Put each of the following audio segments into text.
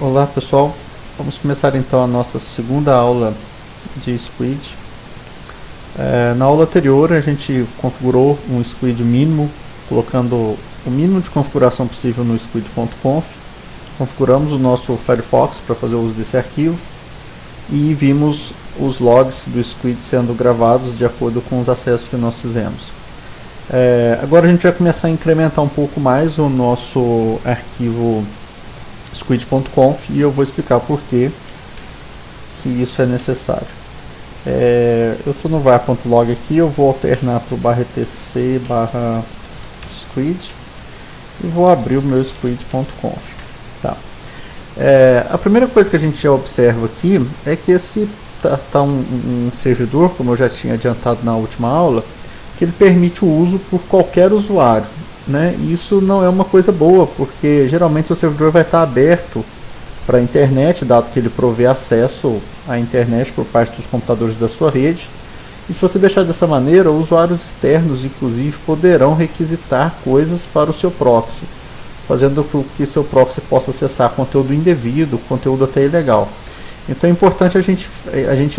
Olá pessoal, vamos começar então a nossa segunda aula de Squid. Na aula anterior a gente configurou um Squid mínimo, colocando o mínimo de configuração possível no squid.conf. Configuramos o nosso Firefox para fazer uso desse arquivo e vimos os logs do Squid sendo gravados de acordo com os acessos que nós fizemos. Agora a gente vai começar a incrementar um pouco mais o nosso arquivo squid.conf e eu vou explicar por que isso é necessário. Eu estou no var.log aqui, eu vou alternar para o /etc /squid e vou abrir o meu squid.conf. Tá. A primeira coisa que a gente já observa aqui é que esse tá um servidor, como eu já tinha adiantado na última aula, que ele permite o uso por qualquer usuário. Né? Isso não é uma coisa boa, porque geralmente o servidor vai estar aberto para a internet, dado que ele provê acesso à internet por parte dos computadores da sua rede. E se você deixar dessa maneira, usuários externos, inclusive, poderão requisitar coisas para o seu proxy, fazendo com que seu proxy possa acessar conteúdo indevido, conteúdo até ilegal. Então é importante a gente,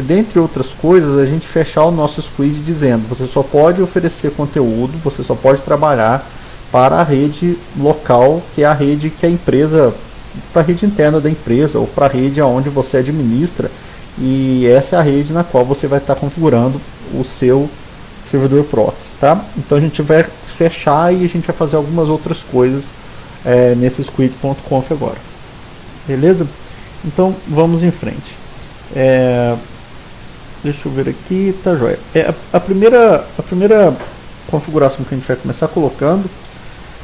dentre outras coisas, a gente fechar o nosso Squid dizendo: você só pode oferecer conteúdo, você só pode trabalhar para a rede local, que é a rede que a empresa, para a rede interna da empresa, ou para a rede onde você administra, e essa é a rede na qual você vai estar configurando o seu servidor proxy, tá? Então a gente vai fechar e a gente vai fazer algumas outras coisas nesse squid.conf agora. Beleza? Então vamos em frente. Deixa eu ver aqui, tá joia. A primeira configuração que a gente vai começar colocando,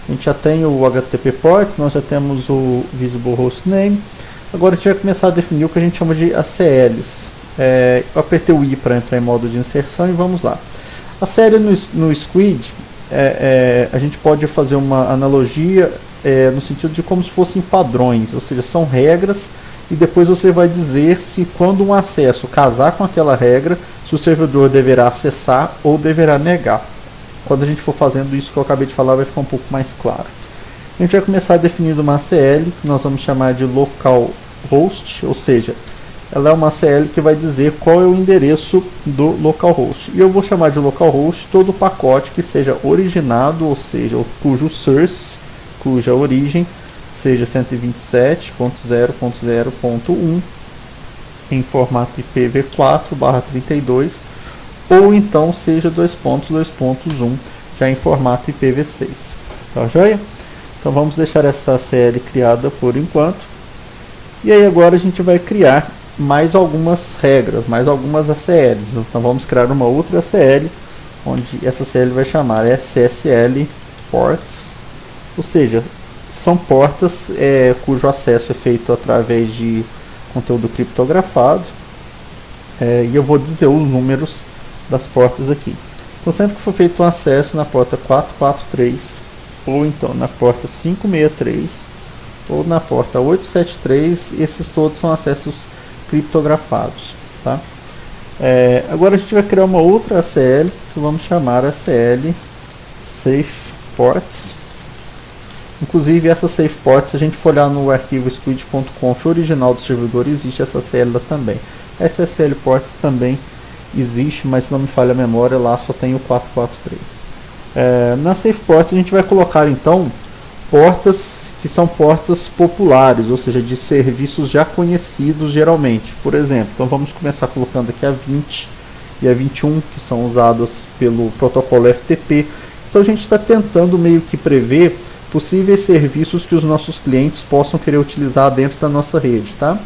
a gente já tem o HTTP port, nós já temos o visible hostname. Agora a gente vai começar a definir o que a gente chama de ACLs. Eu apertei o I para entrar em modo de inserção e vamos lá. A ACL no Squid, a gente pode fazer uma analogia no sentido de como se fossem padrões, ou seja, são regras, e depois você vai dizer se quando um acesso casar com aquela regra, se o servidor deverá acessar ou deverá negar. Quando a gente for fazendo isso que eu acabei de falar, vai ficar um pouco mais claro. A gente vai começar definindo uma ACL, que nós vamos chamar de localhost, ou seja, ela é uma ACL que vai dizer qual é o endereço do localhost. E eu vou chamar de localhost todo o pacote que seja originado, ou seja, cujo source, cuja origem, seja 127.0.0.1 em formato IPv4/32, ou então seja 2.2.1 já em formato IPv6. Tá joia? Então vamos deixar essa ACL criada por enquanto. E aí agora a gente vai criar mais algumas regras, mais algumas ACLs. Então vamos criar uma outra ACL, onde essa ACL vai chamar SSL ports, ou seja, são portas cujo acesso é feito através de conteúdo criptografado. E eu vou dizer os números das portas aqui. Então sempre que for feito um acesso na porta 443, ou então na porta 563, ou na porta 873, esses todos são acessos criptografados. Tá? Agora a gente vai criar uma outra ACL, que vamos chamar ACL Safe Ports. Inclusive essa Safe Ports, se a gente for olhar no arquivo squid.conf original do servidor, existe essa ACL também. Essa ACL Ports também existe, mas se não me falha a memória, lá só tem o 443. Na Safe Ports a gente vai colocar então portas que são portas populares, ou seja, de serviços já conhecidos geralmente. Por exemplo, então vamos começar colocando aqui a 20 e a 21, que são usadas pelo protocolo FTP. Então a gente está tentando meio que prever possíveis serviços que os nossos clientes possam querer utilizar dentro da nossa rede, tá?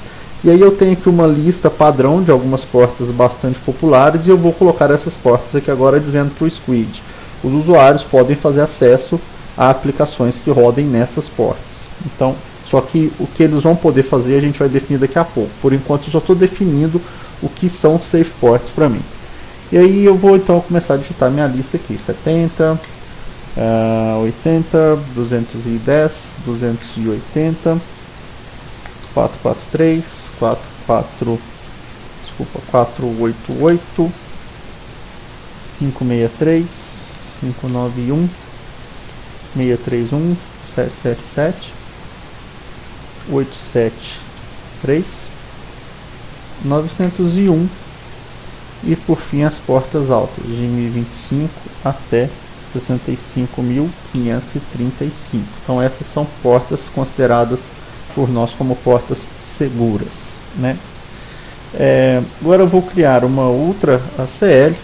E aí eu tenho aqui uma lista padrão de algumas portas bastante populares e eu vou colocar essas portas aqui agora dizendo para o Squid: os usuários podem fazer acesso a aplicações que rodem nessas portas. Então, só que o que eles vão poder fazer a gente vai definir daqui a pouco. Por enquanto eu só estou definindo o que são safe ports para mim. E aí eu vou então começar a digitar minha lista aqui: 70, 80, 210, 280, 443, 488, 563, 591, 631, 777, 87 3, 901 e por fim as portas altas de 1025 até 65.535. Então essas são portas consideradas por nós como portas seguras, né? Agora eu vou criar uma outra ACL,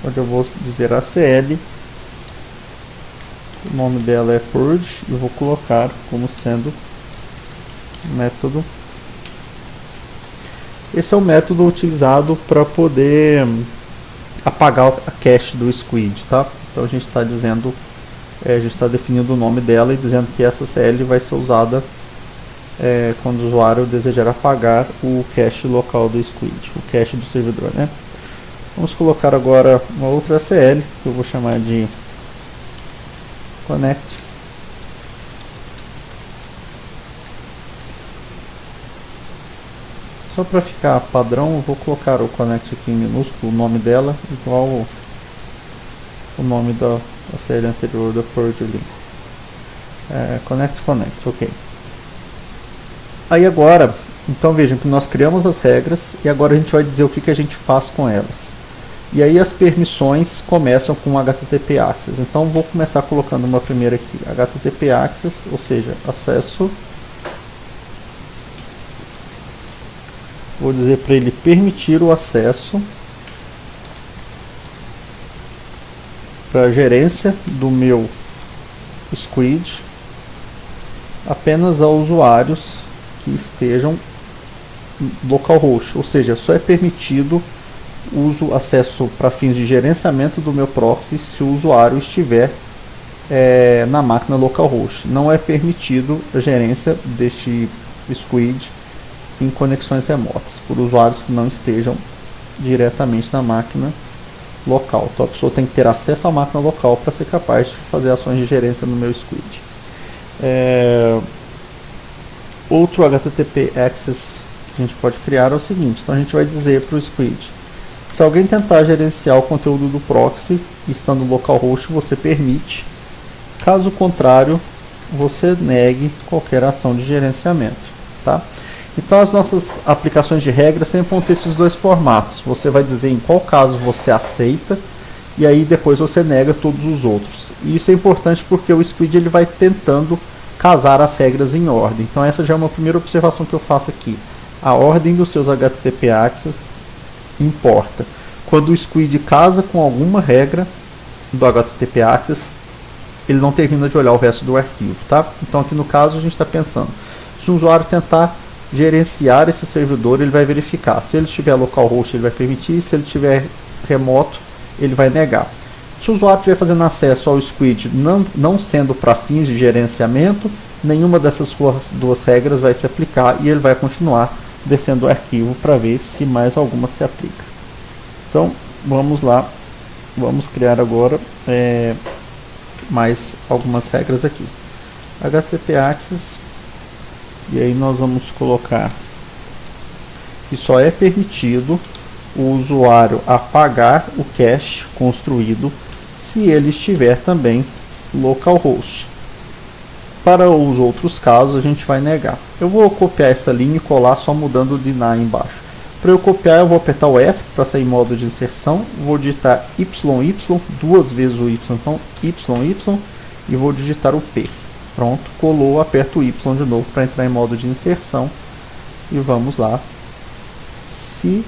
onde eu vou dizer ACL, o nome dela é purge, e vou colocar como sendo método. Esse é o método utilizado para poder apagar a cache do squid, tá? Então a gente está dizendo, a gente está definindo o nome dela e dizendo que essa CL vai ser usada quando o usuário desejar apagar o cache local do squid, o cache do servidor, né? Vamos colocar agora uma outra CL que eu vou chamar de connect. Só para ficar padrão, eu vou colocar o connect aqui em minúsculo, o nome dela igual o nome da série anterior da purge link. Connect, ok. Aí agora, então vejam que nós criamos as regras e agora a gente vai dizer o que a gente faz com elas. E aí as permissões começam com HTTP Access. Então vou começar colocando uma primeira aqui, HTTP Access, ou seja, acesso. Vou dizer para ele permitir o acesso para a gerência do meu squid apenas a usuários que estejam localhost, ou seja, só é permitido acesso para fins de gerenciamento do meu proxy se o usuário estiver na máquina localhost. Não é permitido a gerência deste squid em conexões remotas por usuários que não estejam diretamente na máquina local. Então a pessoa tem que ter acesso à máquina local para ser capaz de fazer ações de gerência no meu squid. Outro HTTP Access que a gente pode criar é o seguinte: então a gente vai dizer para o squid, se alguém tentar gerenciar o conteúdo do proxy estando localhost, você permite, caso contrário você negue qualquer ação de gerenciamento, tá? Então as nossas aplicações de regra sempre vão ter esses dois formatos. Você vai dizer em qual caso você aceita e aí depois você nega todos os outros. E isso é importante porque o squid ele vai tentando casar as regras em ordem. Então essa já é uma primeira observação que eu faço aqui. A ordem dos seus HTTP Access importa. Quando o squid casa com alguma regra do HTTP Access, ele não termina de olhar o resto do arquivo, tá? Então aqui no caso a gente está pensando, se o usuário tentar gerenciar esse servidor, ele vai verificar. Se ele estiver localhost, ele vai permitir. Se ele estiver remoto, ele vai negar. Se o usuário estiver fazendo acesso ao squid não sendo para fins de gerenciamento, nenhuma dessas duas regras vai se aplicar e ele vai continuar descendo o arquivo para ver se mais alguma se aplica. Então, vamos lá. Vamos criar agora mais algumas regras aqui. HTTP Access. E aí nós vamos colocar que só é permitido o usuário apagar o cache construído se ele estiver também localhost. Para os outros casos a gente vai negar. Eu vou copiar essa linha e colar só mudando o deny embaixo. Para eu copiar eu vou apertar o ESC para sair em modo de inserção, vou digitar YY, duas vezes o Y, então YY, e vou digitar o P. Pronto, colou, aperto o Y de novo para entrar em modo de inserção e vamos lá. Se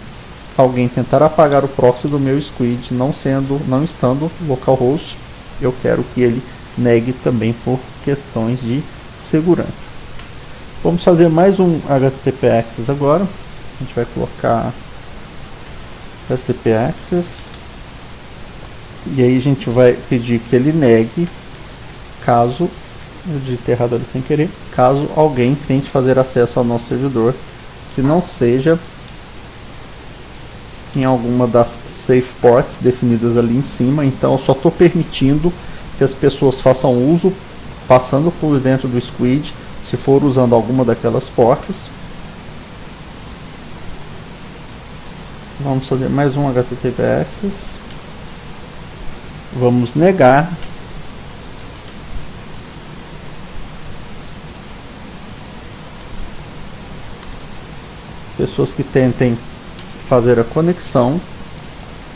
alguém tentar apagar o proxy do meu squid não estando localhost, eu quero que ele negue também por questões de segurança. Vamos fazer mais um HTTP Access agora. A gente vai colocar HTTP Access e aí a gente vai pedir que ele negue caso, eu digitei errado ali sem querer, caso alguém tente fazer acesso ao nosso servidor que não seja em alguma das safe ports definidas ali em cima. Então eu só estou permitindo que as pessoas façam uso passando por dentro do squid se for usando alguma daquelas portas. Vamos fazer mais um HTTP Access. Vamos negar. pessoas que tentem fazer a conexão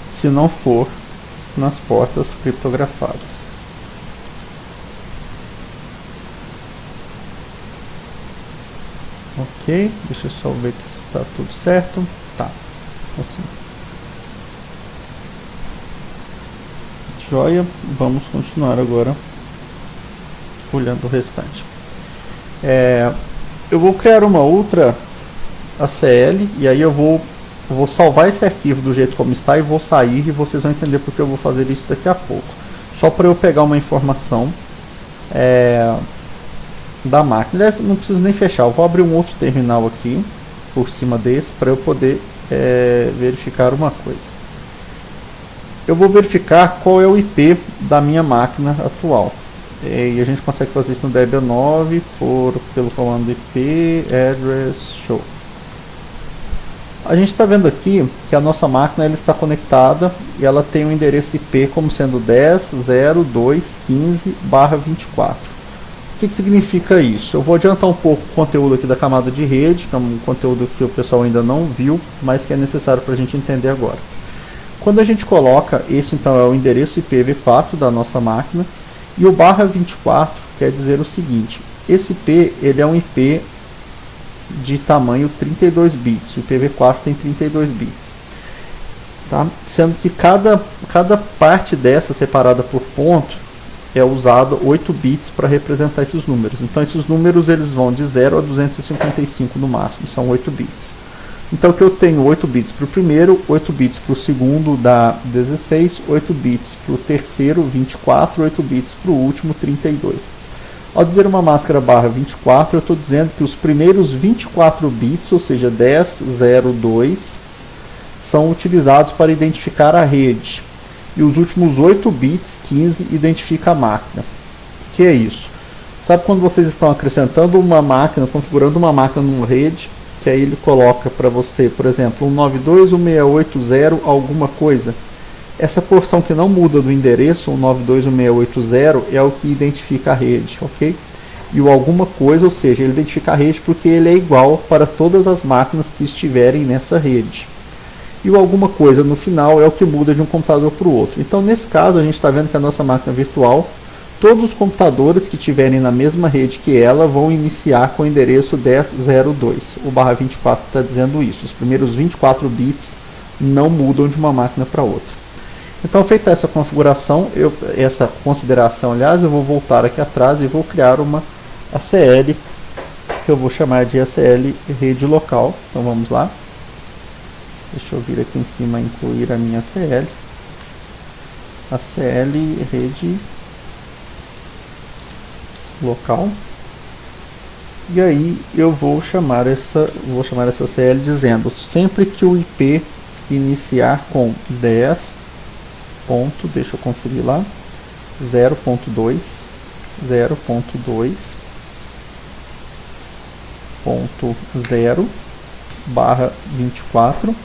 se não for nas portas criptografadas. Ok, deixa eu só ver que está tudo certo. Tá, assim. Joia, vamos continuar agora olhando o restante. Eu vou criar uma outra ACL e aí eu vou salvar esse arquivo do jeito como está e vou sair, e vocês vão entender porque eu vou fazer isso daqui a pouco. Só para eu pegar uma informação da máquina. Aliás, não preciso nem fechar, eu vou abrir um outro terminal aqui por cima desse para eu poder verificar uma coisa. Eu vou verificar qual é o IP da minha máquina atual. E a gente consegue fazer isso no Debian 9 pelo comando IP address show. A gente está vendo aqui que a nossa máquina ela está conectada e ela tem um endereço IP como sendo 10.0.2.15/24. O que significa isso? Eu vou adiantar um pouco o conteúdo aqui da camada de rede, que é um conteúdo que o pessoal ainda não viu, mas que é necessário para a gente entender agora. Quando a gente coloca, esse então é o endereço IPv4 da nossa máquina, e o /24 quer dizer o seguinte: esse IP ele é um IP de tamanho 32 bits, o IPv4 tem 32 bits, tá? Sendo que cada parte dessa separada por ponto é usado 8 bits para representar esses números. Então esses números eles vão de 0 a 255 no máximo, são 8 bits. Então que eu tenho 8 bits para o primeiro, 8 bits para o segundo dá 16, 8 bits para o terceiro 24, 8 bits para o último 32. Ao dizer uma máscara /24, eu estou dizendo que os primeiros 24 bits, ou seja, 10, 0, 2, são utilizados para identificar a rede. E os últimos 8 bits, 15, identifica a máquina. O que é isso? Sabe quando vocês estão acrescentando uma máquina, configurando uma máquina numa rede, que aí ele coloca para você, por exemplo, 192.168.0 alguma coisa. Essa porção que não muda do endereço, 192.168.0, é o que identifica a rede, ok? E o alguma coisa, ou seja, ele identifica a rede porque ele é igual para todas as máquinas que estiverem nessa rede. E o alguma coisa no final é o que muda de um computador para o outro. Então, nesse caso, a gente está vendo que a nossa máquina virtual, todos os computadores que estiverem na mesma rede que ela vão iniciar com o endereço 10.02. O /24 está dizendo isso. Os primeiros 24 bits não mudam de uma máquina para outra. Então, feita essa configuração, essa consideração, aliás, eu vou voltar aqui atrás e vou criar uma ACL, que eu vou chamar de ACL rede local. Então, vamos lá. Deixa eu vir aqui em cima e incluir a minha ACL. ACL rede local. E aí eu vou chamar essa ACL dizendo sempre que o IP iniciar com 10. Deixa eu conferir lá, 0.2, 0.2.0/24,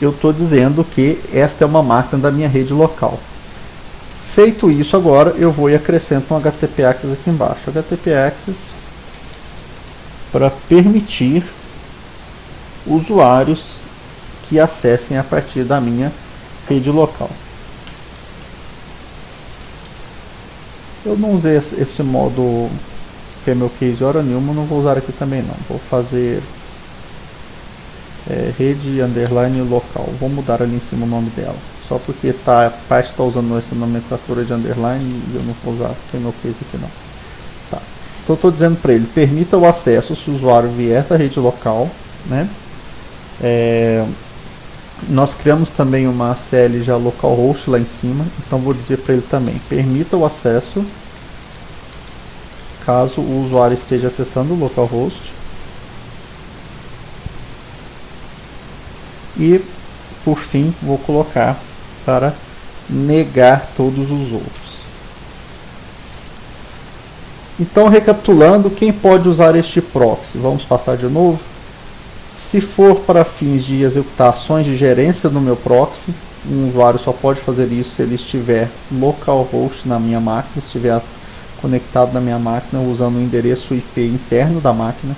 eu estou dizendo que esta é uma máquina da minha rede local. Feito isso agora, eu vou e acrescento um HTTP Access aqui embaixo. HTTP Access para permitir usuários que acessem a partir da minha rede local. Eu não usei esse modo camel case hora nenhuma, não vou usar aqui também não. Vou fazer rede underline local. Vou mudar ali em cima o nome dela, só porque a parte está usando essa nomenclatura de underline e eu não vou usar camel case aqui não. Tá. Então estou dizendo para ele, permita o acesso se o usuário vier da rede local, né? Nós criamos também uma ACL já localhost lá em cima, então vou dizer para ele também, permita o acesso caso o usuário esteja acessando o localhost. E, por fim, vou colocar para negar todos os outros. Então, recapitulando, quem pode usar este proxy? Vamos passar de novo. Se for para fins de executar ações de gerência no meu proxy, um usuário só pode fazer isso se ele estiver localhost na minha máquina, estiver conectado na minha máquina usando o endereço IP interno da máquina.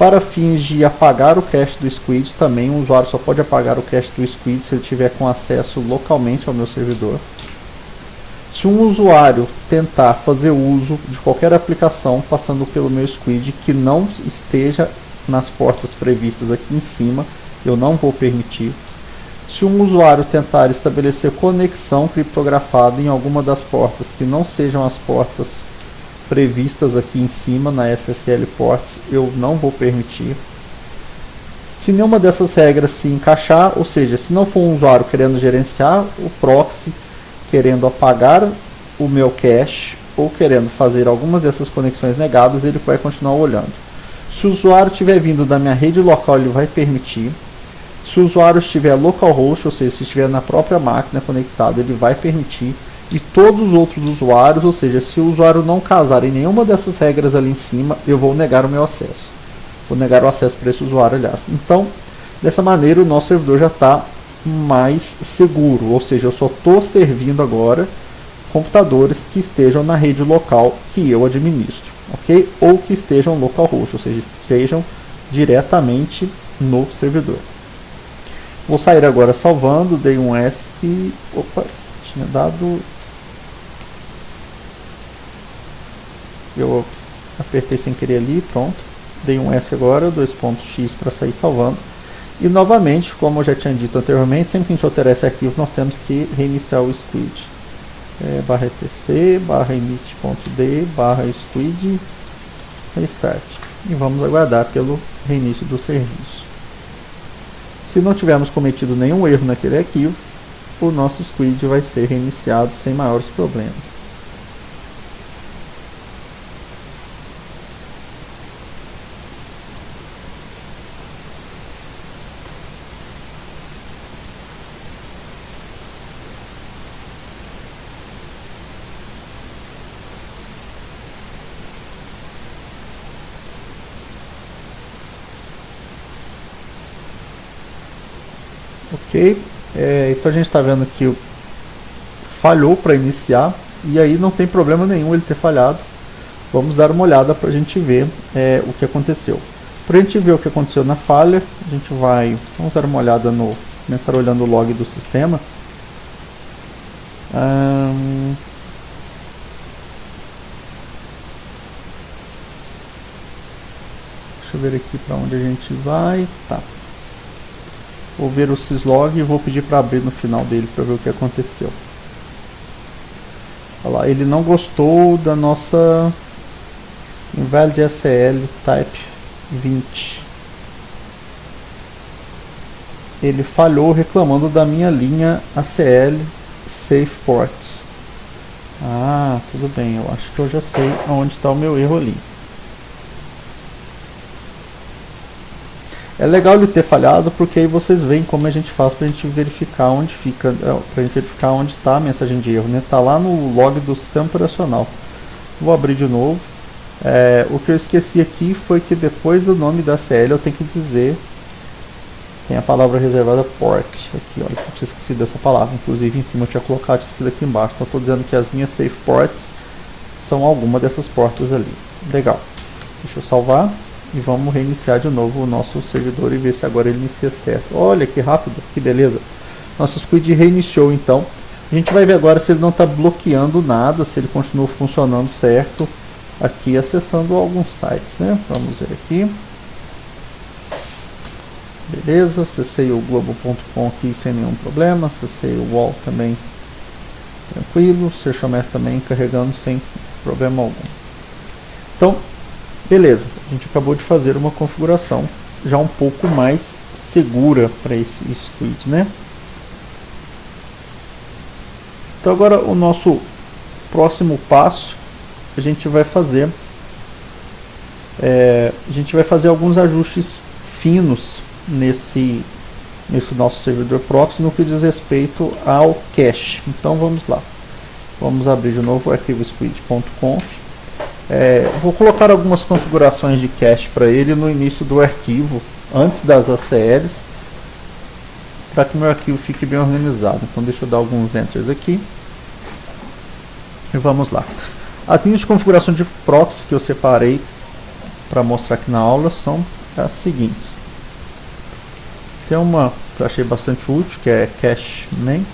Para fins de apagar o cache do Squid, também o usuário só pode apagar o cache do Squid se ele tiver com acesso localmente ao meu servidor. Se um usuário tentar fazer uso de qualquer aplicação passando pelo meu Squid que não esteja nas portas previstas aqui em cima, eu não vou permitir. Se um usuário tentar estabelecer conexão criptografada em alguma das portas que não sejam as portas previstas aqui em cima na SSL Ports, eu não vou permitir. Se nenhuma dessas regras se encaixar, ou seja, se não for um usuário querendo gerenciar o proxy, querendo apagar o meu cache ou querendo fazer algumas dessas conexões negadas, ele vai continuar olhando. Se o usuário estiver vindo da minha rede local, ele vai permitir. Se o usuário estiver localhost, ou seja, se estiver na própria máquina conectado, ele vai permitir. E todos os outros usuários, ou seja, se o usuário não casar em nenhuma dessas regras ali em cima, eu vou negar o meu acesso. Vou negar o acesso para esse usuário, aliás. Então, dessa maneira, o nosso servidor já está mais seguro, ou seja, eu só estou servindo agora computadores que estejam na rede local que eu administro, ok? Ou que estejam localhost, ou seja, estejam diretamente no servidor. Vou sair agora salvando, dei um S que, opa, tinha dado, eu apertei sem querer ali, pronto, dei um S agora, 2.x para sair salvando. E novamente, como eu já tinha dito anteriormente, sempre que a gente alterar esse arquivo, nós temos que reiniciar o squid. Barra etc, barra init.d, barra squid, restart. E vamos aguardar pelo reinício do serviço. Se não tivermos cometido nenhum erro naquele arquivo, o nosso squid vai ser reiniciado sem maiores problemas. Ok, então a gente está vendo que falhou para iniciar e aí não tem problema nenhum ele ter falhado. Vamos dar uma olhada para a gente ver o que aconteceu. Para a gente ver o que aconteceu na falha, a gente vamos dar uma olhada começar olhando o log do sistema. Deixa eu ver aqui para onde a gente vai. Tá. Vou ver o syslog e vou pedir para abrir no final dele para ver o que aconteceu. Olha lá, ele não gostou da nossa invalid SL type 20. Ele falhou reclamando da minha linha ACL safe ports. Ah, tudo bem, eu acho que eu já sei onde está o meu erro ali. É legal ele ter falhado, porque aí vocês veem como a gente faz para a gente verificar onde fica, para gente verificar onde está a mensagem de erro, né? Tá lá no log do sistema operacional. Vou abrir de novo. O que eu esqueci aqui foi que depois do nome da CL eu tenho que dizer, tem a palavra reservada port aqui, olha, eu tinha esquecido dessa palavra, inclusive em cima eu tinha colocado isso aqui embaixo, então eu estou dizendo que as minhas safe ports são alguma dessas portas ali. Legal, deixa eu salvar. E vamos reiniciar de novo o nosso servidor e ver se agora ele inicia certo. Olha que rápido, que beleza. Nosso squid reiniciou então. A gente vai ver agora se ele não está bloqueando nada, se ele continua funcionando certo. Aqui acessando alguns sites, né? Vamos ver aqui. Beleza, acessei o globo.com aqui sem nenhum problema. Acessei o wall também tranquilo. Searchomer também carregando sem problema algum. Então, beleza, a gente acabou de fazer uma configuração já um pouco mais segura para esse squid, né? Então agora o nosso próximo passo, a gente vai fazer alguns ajustes finos nesse nosso servidor proxy no que diz respeito ao cache. Então vamos lá, vamos abrir de novo o arquivo squid.conf. Vou colocar algumas configurações de cache para ele no início do arquivo, antes das ACLs, para que meu arquivo fique bem organizado. Então deixa eu dar alguns enters aqui e vamos lá. As linhas de configuração de proxy que eu separei para mostrar aqui na aula são é a seguinte. Tem uma que eu achei bastante útil, que é cache main.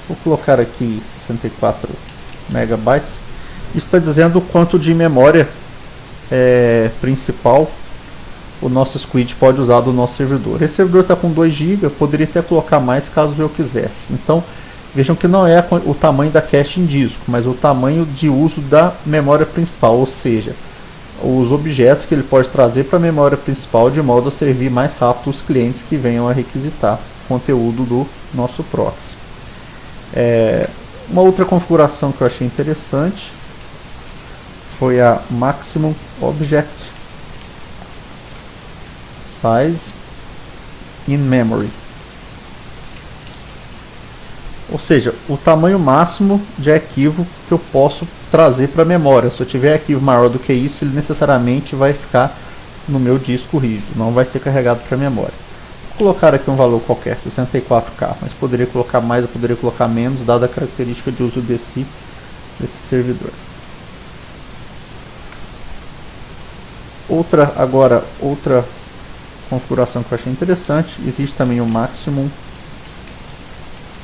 Vou colocar aqui 64 megabytes. Isso está dizendo o quanto de memória principal o nosso Squid pode usar do nosso servidor. Esse servidor está com 2 GB, eu poderia até colocar mais caso eu quisesse. Então, vejam que não é o tamanho da cache em disco, mas o tamanho de uso da memória principal, ou seja, os objetos que ele pode trazer para a memória principal de modo a servir mais rápido os clientes que venham a requisitar conteúdo do nosso proxy. Uma outra configuração que eu achei interessante foi a Maximum Object Size in Memory. Ou seja, o tamanho máximo de arquivo que eu posso trazer para a memória. Se eu tiver arquivo maior do que isso, ele necessariamente vai ficar no meu disco rígido, não vai ser carregado para a memória. Vou colocar aqui um valor qualquer, 64K, mas poderia colocar mais ou poderia colocar menos, dada a característica de uso desse servidor. Outra configuração que eu achei interessante, existe também o Maximum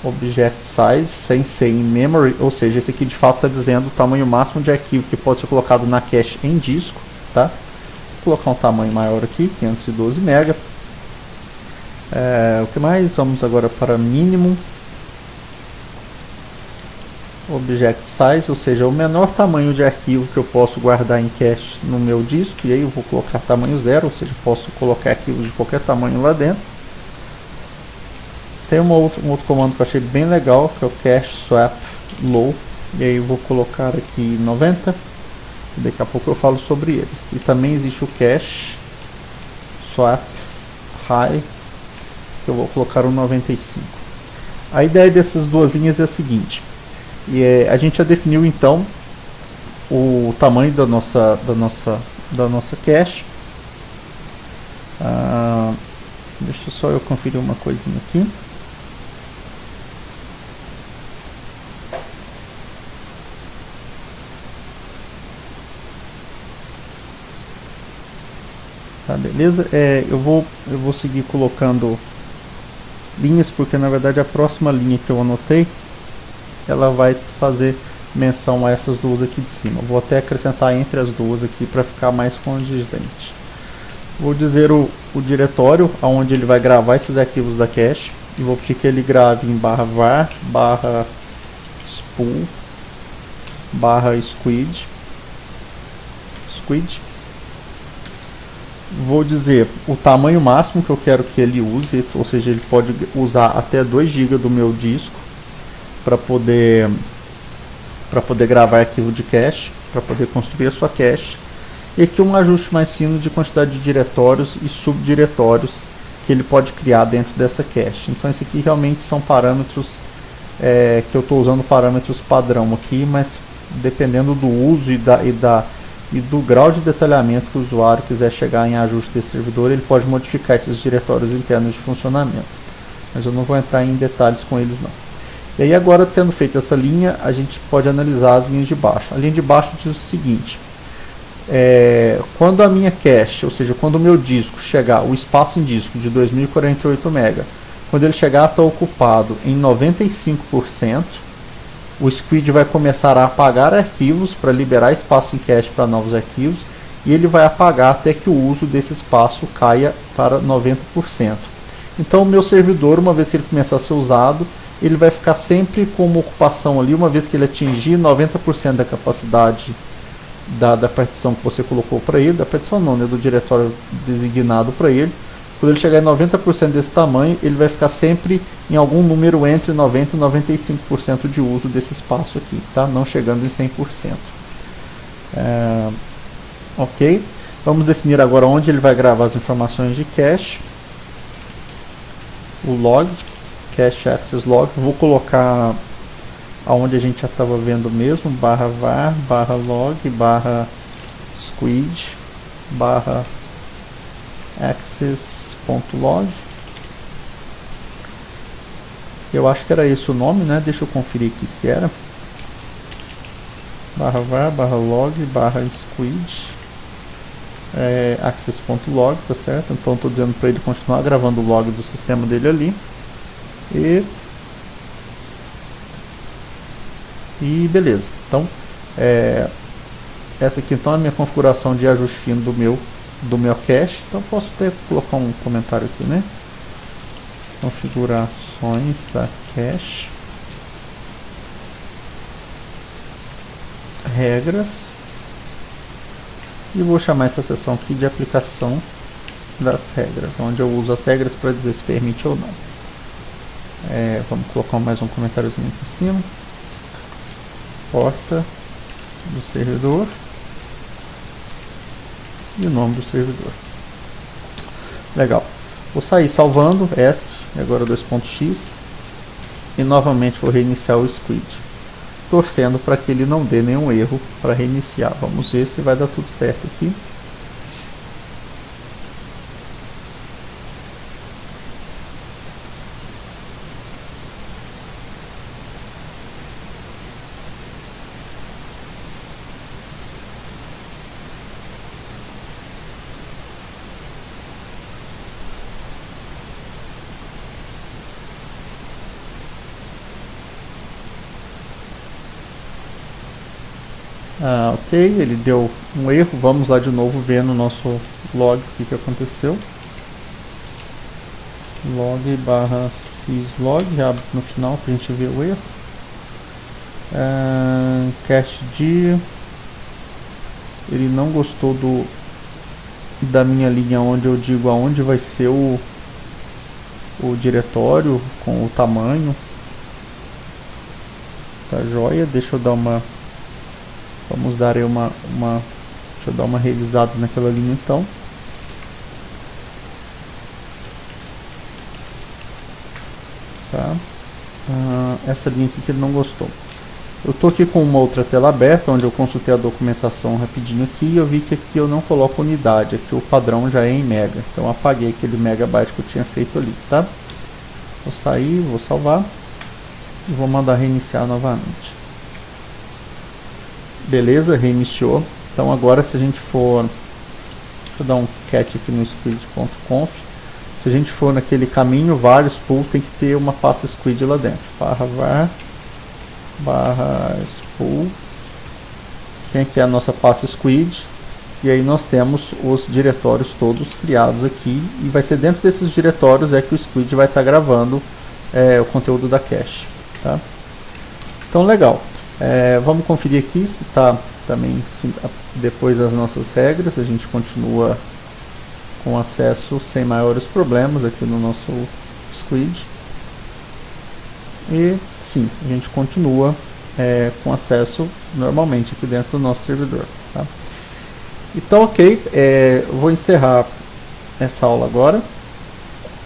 Object Size, sem ser em Memory, ou seja, esse aqui de fato está dizendo o tamanho máximo de arquivo que pode ser colocado na cache em disco, tá? Vou colocar um tamanho maior aqui, 512 MB. O que mais? Vamos agora para Minimum Object Size, ou seja, o menor tamanho de arquivo que eu posso guardar em cache no meu disco, e aí eu vou colocar tamanho 0, ou seja, posso colocar arquivos de qualquer tamanho lá dentro. Tem um outro comando que eu achei bem legal, que é o Cache Swap Low, e aí eu vou colocar aqui 90, e daqui a pouco eu falo sobre eles. E também existe o Cache Swap High, que eu vou colocar um 95. A ideia dessas duas linhas é a seguinte: a gente já definiu então o tamanho da nossa cache. Deixa só eu conferir uma coisinha aqui. Tá, beleza? Eu vou seguir colocando linhas, porque na verdade a próxima linha que eu anotei, ela vai fazer menção a essas duas aqui de cima. Vou até acrescentar entre as duas aqui para ficar mais condizente. Vou dizer o diretório onde ele vai gravar esses arquivos da cache, e vou pedir que ele grave em /var, /spool, /squid. Vou dizer o tamanho máximo que eu quero que ele use, ou seja, ele pode usar até 2 GB do meu disco para poder gravar arquivo de cache, para poder construir a sua cache. E aqui um ajuste mais fino de quantidade de diretórios e subdiretórios que ele pode criar dentro dessa cache. Então esse aqui realmente são parâmetros que eu estou usando parâmetros padrão aqui, mas dependendo do uso e do grau de detalhamento que o usuário quiser chegar em ajuste desse servidor, ele pode modificar esses diretórios internos de funcionamento. Mas eu não vou entrar em detalhes com eles não. E aí agora, tendo feito essa linha, a gente pode analisar as linhas de baixo. A linha de baixo diz o seguinte: quando a minha cache, ou seja, quando o meu disco chegar, o espaço em disco de 2048 MB, quando ele chegar a estar ocupado em 95%, o Squid vai começar a apagar arquivos para liberar espaço em cache para novos arquivos, e ele vai apagar até que o uso desse espaço caia para 90%. Então o meu servidor, uma vez que ele começar a ser usado, ele vai ficar sempre com uma ocupação ali, uma vez que ele atingir 90% da capacidade da partição que você colocou para ele, da partição não, né, do diretório designado para ele. Quando ele chegar em 90% desse tamanho, ele vai ficar sempre em algum número entre 90% e 95% de uso desse espaço aqui, tá? Não chegando em 100%. Ok, vamos definir agora onde ele vai gravar as informações de cache. O log, cache access log, vou colocar aonde a gente já estava vendo mesmo, /var, /log, /squid, /access.log. Eu acho que era esse o nome, né? Deixa eu conferir aqui se era. /var, /log, /squid, access.log, tá certo? Então estou dizendo para ele continuar gravando o log do sistema dele ali. E beleza. Então essa aqui então é a minha configuração de ajuste fino do meu cache. Então posso até colocar um comentário aqui, né? Configurações da cache, regras, e vou chamar essa seção aqui de aplicação das regras, onde eu uso as regras para dizer se permite ou não. Vamos colocar mais um comentáriozinho aqui em cima. Porta do servidor e o nome do servidor. Legal. Vou sair salvando ESC, agora 2.x, e novamente vou reiniciar o squid, torcendo para que ele não dê nenhum erro para reiniciar. Vamos ver se vai dar tudo certo aqui. Ok, ele deu um erro. Vamos lá de novo ver no nosso log o que aconteceu. Log barra syslog, já no final para a gente ver o erro. Cache D, ele não gostou da minha linha onde eu digo aonde vai ser o diretório com o tamanho. Tá joia, deixa eu dar uma... Vamos dar aí deixa eu dar uma revisada naquela linha então. Tá. Essa linha aqui que ele não gostou. Eu estou aqui com uma outra tela aberta, onde eu consultei a documentação rapidinho aqui, e eu vi que aqui eu não coloco unidade, aqui o padrão já é em mega. Então eu apaguei aquele megabyte que eu tinha feito ali, tá? Vou sair, vou salvar, e vou mandar reiniciar novamente. Beleza, reiniciou. Então agora se a gente for... Deixa eu dar um cat aqui no squid.conf. Se a gente for naquele caminho, vários pool, tem que ter uma pasta squid lá dentro. /var /spool. Tem aqui a nossa pasta squid. E aí nós temos os diretórios todos criados aqui. E vai ser dentro desses diretórios que o squid vai estar gravando o conteúdo da cache. Tá? Então legal. Vamos conferir aqui se está também, depois das nossas regras, a gente continua com acesso sem maiores problemas aqui no nosso squid. E sim, a gente continua com acesso normalmente aqui dentro do nosso servidor. Tá? Então ok, vou encerrar essa aula agora.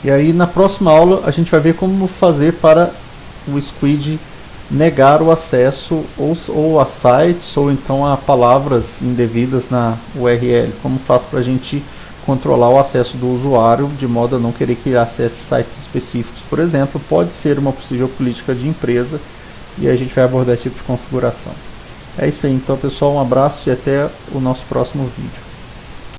E aí na próxima aula a gente vai ver como fazer para o squid negar o acesso ou a sites ou então a palavras indevidas na URL. Como faz para a gente controlar o acesso do usuário de modo a não querer que ele acesse sites específicos, por exemplo. Pode ser uma possível política de empresa e a gente vai abordar esse tipo de configuração. É isso aí então, pessoal, um abraço e até o nosso próximo vídeo.